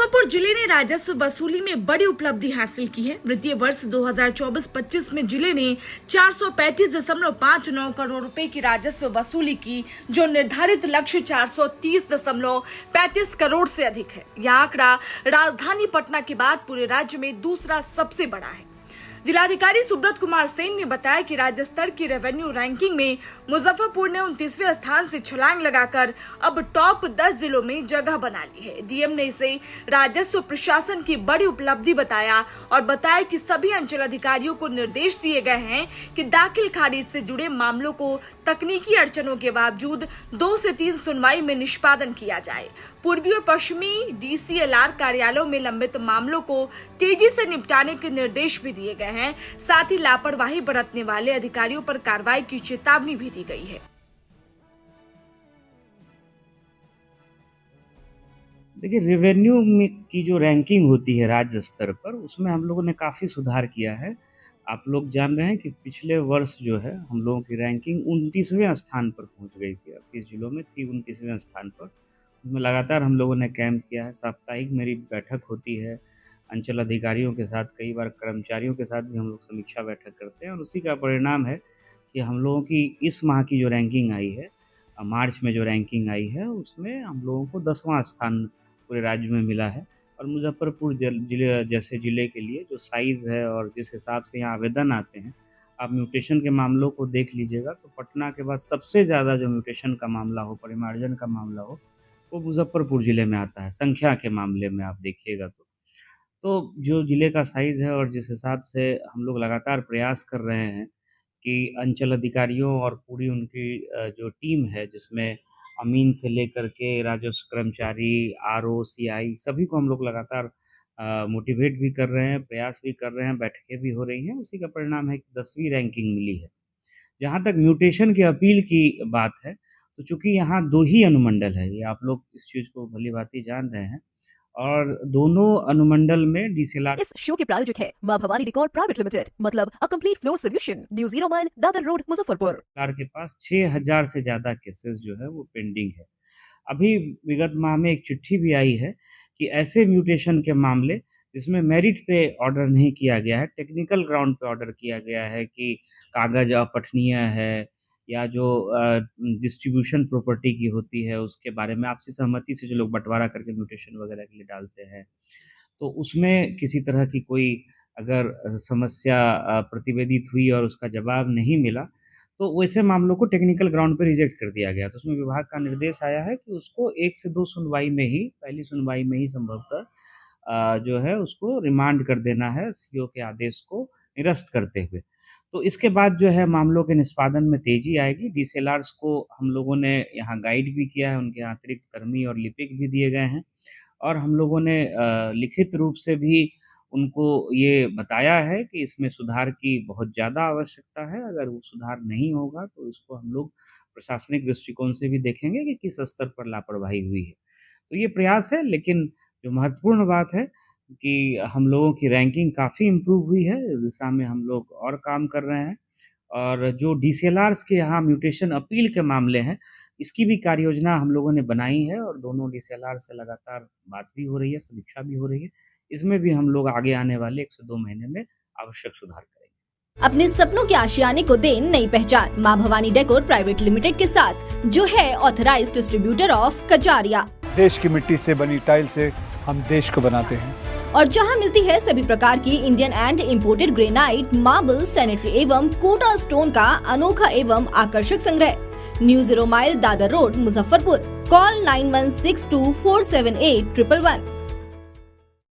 मुजफ्फरपुर जिले ने राजस्व वसूली में बड़ी उपलब्धि हासिल की है। वित्तीय वर्ष 2024-25 में जिले ने 435.59 करोड़ रुपए की राजस्व वसूली की, जो निर्धारित लक्ष्य 430.35 करोड़ से अधिक है। यह आंकड़ा राजधानी पटना के बाद पूरे राज्य में दूसरा सबसे बड़ा है। जिलाधिकारी सुब्रत कुमार सेन ने बताया कि राज्य स्तर की रेवेन्यू रैंकिंग में मुजफ्फरपुर ने 29वें स्थान से छलांग लगाकर अब टॉप 10 जिलों में जगह बना ली है। डीएम ने इसे राजस्व प्रशासन की बड़ी उपलब्धि बताया और बताया कि सभी अंचल अधिकारियों को निर्देश दिए गए हैं कि दाखिल खारिज से जुड़े मामलों को तकनीकी अड़चनों के बावजूद 2 से 3 सुनवाई में निष्पादन किया जाए। पूर्वी और पश्चिमी DCLR कार्यालयों में लंबित मामलों को तेजी से निपटाने के निर्देश भी दिए गए हैं। साथ ही लापरवाही बरतने वाले अधिकारियों पर कार्रवाई की चेतावनी भी दी गई है। देखिए, रेवेन्यू में की जो रैंकिंग होती है राज्य स्तर पर, उसमें हम लोगों ने काफ़ी सुधार किया है। आप लोग जान रहे हैं कि पिछले वर्ष जो है हम लोगों की रैंकिंग 29वें स्थान पर पहुंच गई थी। 30 जिलों में थी 29वें स्थान पर। उसमें लगातार हम लोगों ने कैंप किया है। साप्ताहिक मेरी बैठक होती है अंचल अधिकारियों के साथ, कई बार कर्मचारियों के साथ भी हम लोग समीक्षा बैठक करते हैं और उसी का परिणाम है कि हम लोगों की इस माह की जो रैंकिंग आई है, मार्च में जो रैंकिंग आई है, उसमें हम लोगों को 10वां स्थान पूरे राज्य में मिला है। और मुजफ्फरपुर जिले जैसे ज़िले के लिए जो साइज़ है और जिस हिसाब से यहाँ आवेदन आते हैं, आप म्यूटेशन के मामलों को देख लीजिएगा तो पटना के बाद सबसे ज़्यादा जो म्यूटेशन का मामला हो, परिमार्जन का मामला हो, वो मुजफ्फरपुर ज़िले में आता है। संख्या के मामले में आप देखिएगा तो जो ज़िले का साइज़ है और जिस हिसाब से हम लोग लगातार प्रयास कर रहे हैं कि अंचल अधिकारियों और पूरी उनकी जो टीम है, जिसमें अमीन से लेकर के राजस्व कर्मचारी, RO, CI सभी को हम लोग लगातार मोटिवेट भी कर रहे हैं, प्रयास भी कर रहे हैं, बैठकें भी हो रही हैं। उसी का परिणाम है कि 10वीं रैंकिंग मिली है। जहाँ तक म्यूटेशन की अपील की बात है, तो चूँकि यहाँ 2 ही अनुमंडल है, ये आप लोग इस चीज़ को भली-भांति जान रहे हैं, और दोनों अनुमंडल में DCLR। इस शो के प्रायोजक है मां भवानी डेकोर प्राइवेट लिमिटेड, मतलब a complete floor solution, new 0 mile, Dadar road, Muzaffarpur. सरकार के पास 6000 से ज़्यादा केसेस जो है वो पेंडिंग है। अभी विगत माह में एक चिट्ठी भी आई है कि ऐसे म्यूटेशन के मामले जिसमें मेरिट पे ऑर्डर नहीं किया गया है, टेक्निकल ग्राउंड पे ऑर्डर किया गया है कि कागज़ अपठनीय है या जो डिस्ट्रीब्यूशन प्रॉपर्टी की होती है उसके बारे में आपसी सहमति से जो लोग बंटवारा करके म्यूटेशन वगैरह के लिए डालते हैं, तो उसमें किसी तरह की कोई अगर समस्या प्रतिवेदित हुई और उसका जवाब नहीं मिला, तो वैसे मामलों को टेक्निकल ग्राउंड पे रिजेक्ट कर दिया गया। तो उसमें विभाग का निर्देश आया है कि उसको 1 से 2 सुनवाई में ही, पहली सुनवाई में ही संभवतः जो है उसको रिमांड कर देना है, CO के आदेश को निरस्त करते हुए। तो इसके बाद जो है मामलों के निष्पादन में तेज़ी आएगी। DCLRs को हम लोगों ने यहाँ गाइड भी किया है, उनके अतिरिक्त कर्मी और लिपिक भी दिए गए हैं और हम लोगों ने लिखित रूप से भी उनको ये बताया है कि इसमें सुधार की बहुत ज़्यादा आवश्यकता है। अगर वो सुधार नहीं होगा तो इसको हम लोग प्रशासनिक दृष्टिकोण से भी देखेंगे कि किस स्तर पर लापरवाही हुई है। तो ये प्रयास है, लेकिन जो महत्वपूर्ण बात है कि हम लोगों की रैंकिंग काफ़ी इम्प्रूव हुई है। इस दिशा में हम लोग और काम कर रहे हैं और जो DCLRs के यहाँ म्यूटेशन अपील के मामले हैं, इसकी भी कार्य योजना हम लोगों ने बनाई है और दोनों DCLR से लगातार बात भी हो रही है, समीक्षा भी हो रही है। इसमें भी हम लोग आगे आने वाले 1 से 2 महीने में आवश्यक सुधार करेंगे। अपने सपनों के आशियाने को दे नई पहचान मां भवानी डेकोर प्राइवेट लिमिटेड के साथ, जो है ऑथराइज्ड डिस्ट्रीब्यूटर ऑफ कजारिया। देश की मिट्टी से बनी टाइल से हम देश को बनाते हैं और जहां मिलती है सभी प्रकार की Indian and imported granite, marble, sanitary एवं कोटा स्टोन का अनोखा एवं आकर्षक संग्रह। New 0 mile, Dadar road, Muzaffarpur. Call 9162478111।